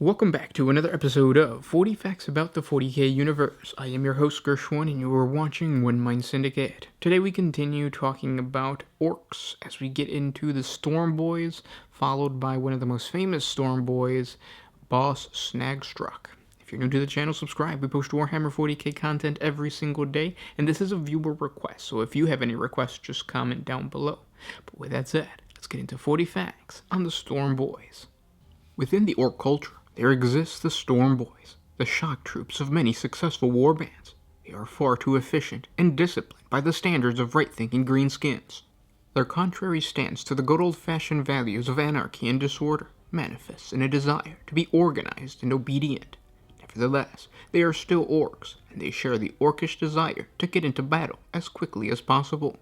Welcome back to another episode of 40 Facts About the 40K Universe. I am your host Gershwin and you are watching One Mind Syndicate. Today we continue talking about orcs as we get into the Stormboyz, followed by one of the most famous Stormboyz, Boss Zagstruk. If you're new to the channel, subscribe. We post Warhammer 40K content every single day, and this is a viewer request, so if you have any requests, just comment down below. But with that said, let's get into 40 facts on the Stormboyz. Within the orc culture, there exists the Stormboyz, the shock troops of many successful warbands. They are far too efficient and disciplined by the standards of right-thinking greenskins. Their contrary stance to the good old-fashioned values of anarchy and disorder manifests in a desire to be organized and obedient. Nevertheless, they are still orcs, and they share the orcish desire to get into battle as quickly as possible.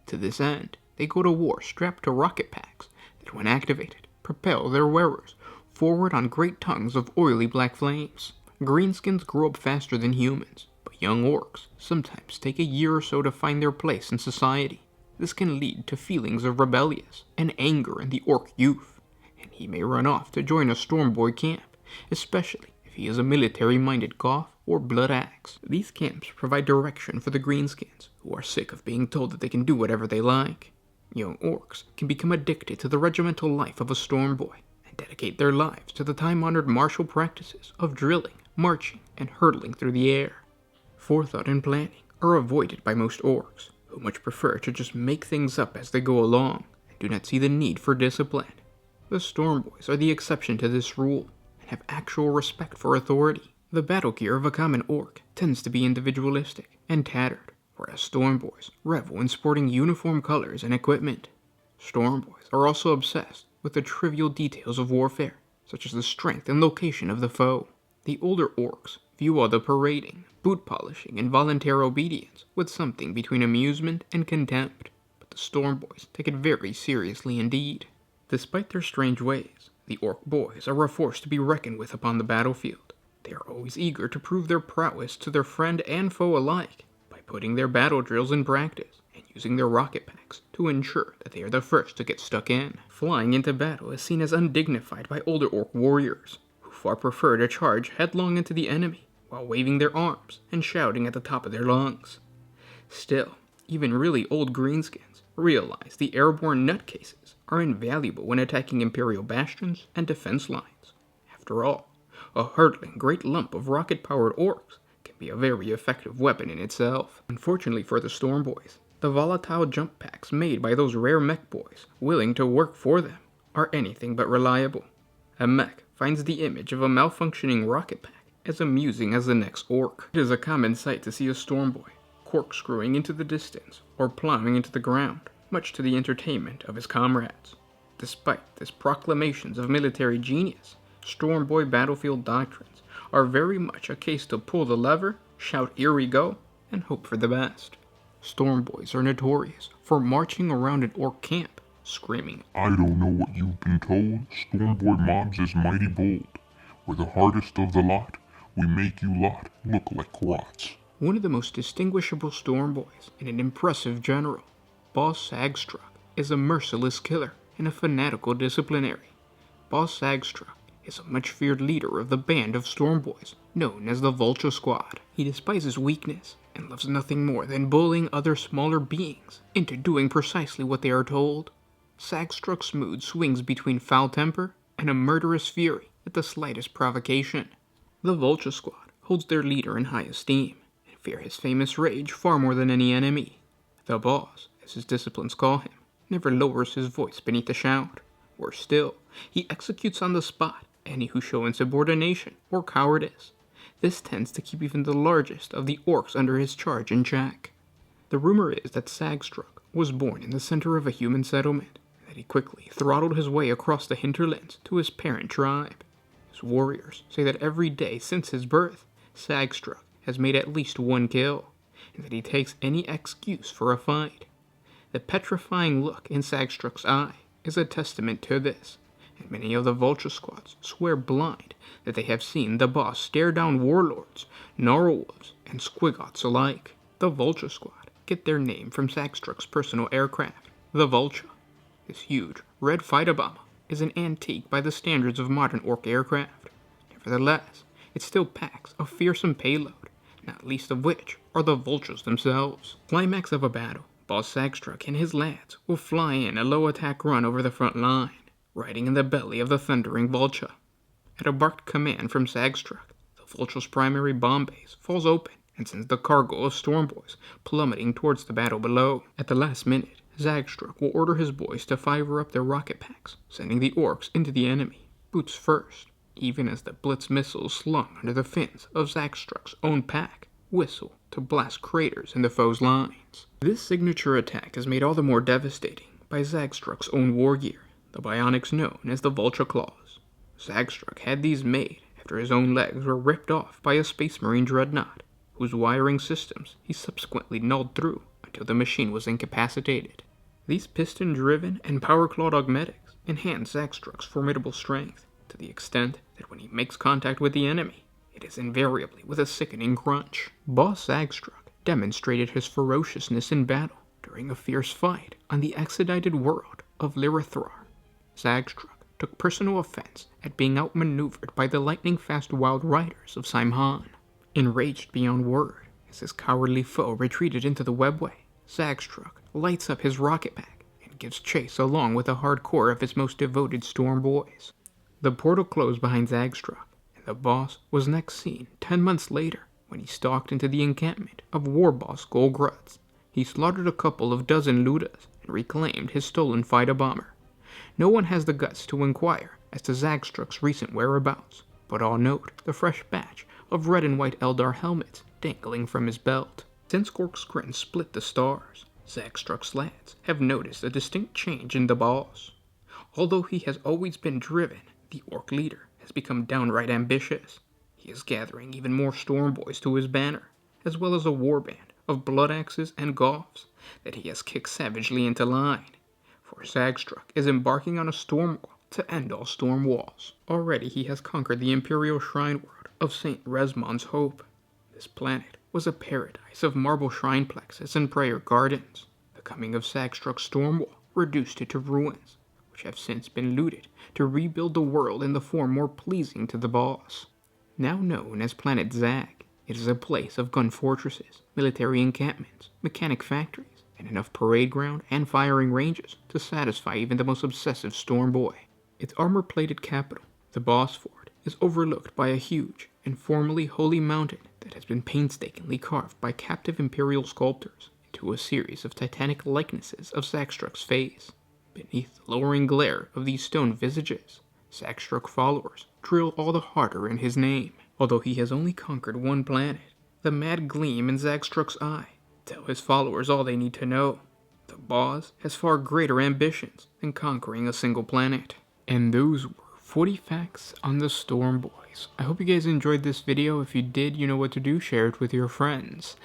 To this end, they go to war strapped to rocket packs that, when activated, propel their wearers forward on great tongues of oily black flames. Greenskins grow up faster than humans, but young orcs sometimes take a year or so to find their place in society. This can lead to feelings of rebellion and anger in the orc youth, and he may run off to join a Stormboy camp, especially if he is a military-minded Goth or Blood Axe. These camps provide direction for the greenskins, who are sick of being told that they can do whatever they like. Young orcs can become addicted to the regimental life of a Stormboy, dedicate their lives to the time-honored martial practices of drilling, marching, and hurtling through the air. Forethought and planning are avoided by most orcs, who much prefer to just make things up as they go along, and do not see the need for discipline. The Stormboyz are the exception to this rule, and have actual respect for authority. The battle gear of a common orc tends to be individualistic and tattered, whereas Stormboyz revel in sporting uniform colors and equipment. Stormboyz are also obsessed with the trivial details of warfare, such as the strength and location of the foe. The older orcs view all the parading, boot polishing, and volunteer obedience with something between amusement and contempt, but the Stormboyz take it very seriously indeed. Despite their strange ways, the orc boys are a force to be reckoned with upon the battlefield. They are always eager to prove their prowess to their friend and foe alike by putting their battle drills in practice and using their rocket packs to ensure that they are the first to get stuck in. Flying into battle is seen as undignified by older orc warriors, who far prefer to charge headlong into the enemy while waving their arms and shouting at the top of their lungs. Still, even really old greenskins realize the airborne nutcases are invaluable when attacking Imperial bastions and defense lines. After all, a hurtling great lump of rocket-powered orcs can be a very effective weapon in itself. Unfortunately for the Stormboyz, the volatile jump packs made by those rare mech boys willing to work for them are anything but reliable. A mech finds the image of a malfunctioning rocket pack as amusing as the next orc. It is a common sight to see a Stormboy corkscrewing into the distance or plowing into the ground, much to the entertainment of his comrades. Despite this proclamations of military genius, Stormboy battlefield doctrines are very much a case to pull the lever, shout "Here we go," and hope for the best. Stormboyz are notorious for marching around an orc camp, screaming, "I don't know what you've been told, Stormboy mobs is mighty bold. We're the hardest of the lot, we make you lot look like rots." One of the most distinguishable Stormboyz and an impressive general, Boss Zagstruk, is a merciless killer and a fanatical disciplinary. Boss Zagstruk is a much-feared leader of the band of Stormboyz, known as the Vulture Squad. He despises weakness and loves nothing more than bullying other smaller beings into doing precisely what they are told. Zagstruk's mood swings between foul temper and a murderous fury at the slightest provocation. The Vulture Squad holds their leader in high esteem and fear his famous rage far more than any enemy. The boss, as his disciplines call him, never lowers his voice beneath a shout. Worse still, he executes on the spot any who show insubordination or cowardice. This tends to keep even the largest of the orcs under his charge in check. The rumor is that Zagstruk was born in the center of a human settlement, and that he quickly throttled his way across the hinterlands to his parent tribe. His warriors say that every day since his birth, Zagstruk has made at least one kill, and that he takes any excuse for a fight. The petrifying look in Zagstruk's eye is a testament to this, and many of the Vulture Squads swear blind that they have seen the boss stare down warlords, gnarlwolves, and squigots alike. The Vulture Squad get their name from Zagstruk's personal aircraft, the Vulture. This huge, red fighter bomber is an antique by the standards of modern orc aircraft. Nevertheless, it still packs a fearsome payload, not least of which are the vultures themselves. Climax of a battle, Boss Zagstruk and his lads will fly in a low attack run over the front line, riding in the belly of the thundering vulture. At a barked command from Zagstruk, the vulture's primary bomb base falls open and sends the cargo of Stormboyz plummeting towards the battle below. At the last minute, Zagstruk will order his boys to fire up their rocket packs, sending the orcs into the enemy, boots first, even as the blitz missiles slung under the fins of Zagstruk's own pack whistle to blast craters in the foe's lines. This signature attack is made all the more devastating by Zagstruk's own war gear, the bionics known as the Vulture Claws. Zagstruk had these made after his own legs were ripped off by a Space Marine dreadnought, whose wiring systems he subsequently gnawed through until the machine was incapacitated. These piston-driven and power-clawed augmetics enhance Zagstruk's formidable strength to the extent that when he makes contact with the enemy, it is invariably with a sickening crunch. Boss Zagstruk demonstrated his ferociousness in battle during a fierce fight on the expedited world of Lyrithrar. Zagstruk took personal offense at being outmaneuvered by the lightning-fast wild riders of Simhan. Enraged beyond word, as his cowardly foe retreated into the webway, Zagstruk lights up his rocket pack and gives chase along with a hardcore of his most devoted Stormboyz. The portal closed behind Zagstruk, and the boss was next seen 10 months later when he stalked into the encampment of war boss Golgrutz. He slaughtered a couple of dozen Ludas and reclaimed his stolen fighter bomber. No one has the guts to inquire as to Zagstruk's recent whereabouts, but all note the fresh batch of red and white Eldar helmets dangling from his belt. Since Gork's grin split the stars, Zagstruk's lads have noticed a distinct change in the boss. Although he has always been driven, the orc leader has become downright ambitious. He is gathering even more Stormboyz to his banner, as well as a warband of blood axes and goths that he has kicked savagely into line. For Zagstruk is embarking on a storm wall to end all storm walls. Already he has conquered the Imperial Shrine World of St. Resmond's Hope. This planet was a paradise of marble shrine plexes and prayer gardens. The coming of Zagstruk's storm wall reduced it to ruins, which have since been looted to rebuild the world in the form more pleasing to the boss. Now known as Planet Zag, it is a place of gun fortresses, military encampments, mechanic factories, and enough parade ground and firing ranges to satisfy even the most obsessive Stormboy. Its armor-plated capital, the Boss Fort, is overlooked by a huge and formerly holy mountain that has been painstakingly carved by captive Imperial sculptors into a series of titanic likenesses of Zagstruk's face. Beneath the lowering glare of these stone visages, Zagstruk followers drill all the harder in his name. Although he has only conquered one planet, the mad gleam in Zagstruk's eye tell his followers all they need to know. The boss has far greater ambitions than conquering a single planet. And those were 40 facts on the Stormboyz. I hope you guys enjoyed this video. If you did, you know what to do. Share it with your friends.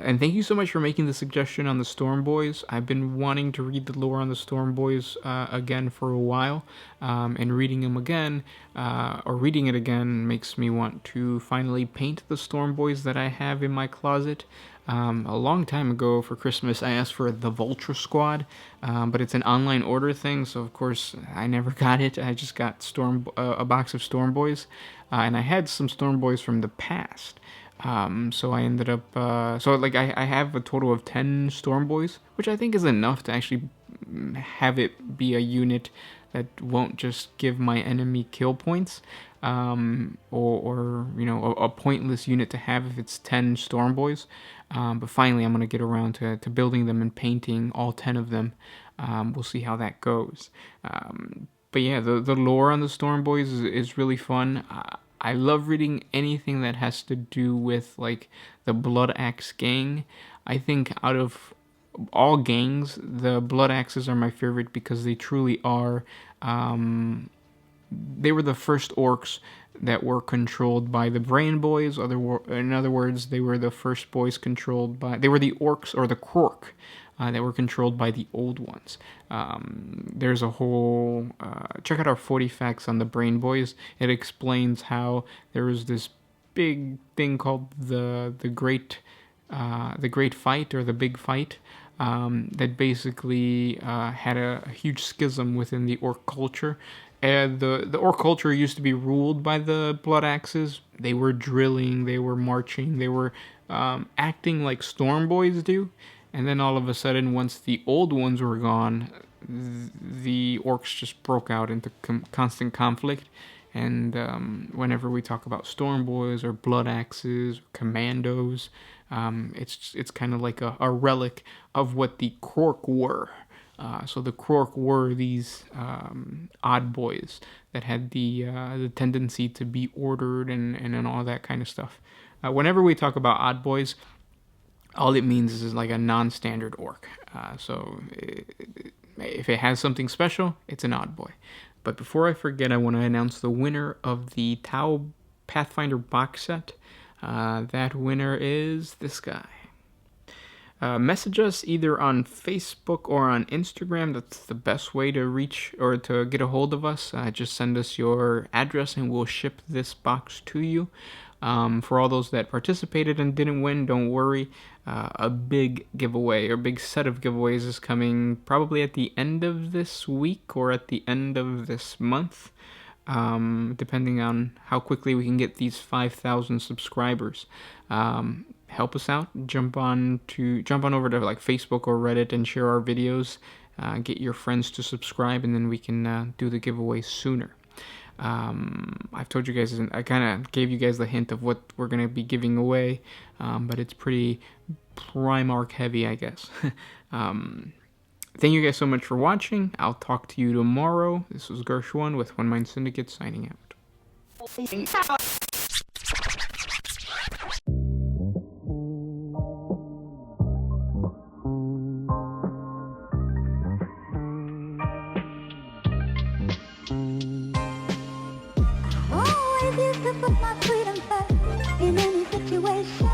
And thank you so much for making the suggestion on the Stormboyz. I've been wanting to read the lore on the Stormboyz again for a while, and reading them again, or reading it again, makes me want to finally paint the Stormboyz that I have in my closet. A long time ago for Christmas, I asked for the Vulture Squad, but it's an online order thing, so of course I never got it. I just got a box of Stormboyz, and I had some Stormboyz from the past. So I ended up, I have a total of 10 Stormboyz, which I think is enough to actually have it be a unit that won't just give my enemy kill points, or a pointless unit to have if it's 10 Stormboyz. But finally I'm going to get around to building them and painting all 10 of them. We'll see how that goes. But yeah, the lore on the Stormboyz is really fun. I love reading anything that has to do with, like, the Blood Axe gang. I think out of all gangs, the Blood Axes are my favorite because they truly are, they were the first orcs that were controlled by the Brain Boys. In other words, they were the first boys controlled by, they were the orcs, or the Krork, that were controlled by the old ones. There's a whole, check out our 40 facts on the Brain Boys. It explains how there was this big thing called the Great Fight, or the Big Fight, that basically had a huge schism within the orc culture. And the orc culture used to be ruled by the blood axes. They were drilling, they were marching, they were acting like Stormboyz do. And then all of a sudden, once the old ones were gone, the orcs just broke out into constant conflict. And whenever we talk about Stormboyz or blood axes, or commandos, it's kind of like a relic of what the Krork were. So the Krork were these odd boys that had the tendency to be ordered and all that kind of stuff. Whenever we talk about odd boys, all it means is like a non-standard orc. So if it has something special, it's an odd boy. But before I forget, I want to announce the winner of the Tau Pathfinder box set. That winner is this guy. Message us either on Facebook or on Instagram. That's the best way to reach or to get a hold of us. Just send us your address and we'll ship this box to you. For all those that participated and didn't win, don't worry. A big giveaway or big set of giveaways is coming probably at the end of this week or at the end of this month, depending on how quickly we can get these 5,000 subscribers. Help us out. Jump on over to like Facebook or Reddit and share our videos. Get your friends to subscribe, and then we can do the giveaway sooner. I've told you guys, I kind of gave you guys the hint of what we're going to be giving away, but it's pretty Primarch heavy, I guess. Thank you guys so much for watching. I'll talk to you tomorrow. This was Gershwin with One Mind Syndicate signing out. Always used to put my freedom first in any situation.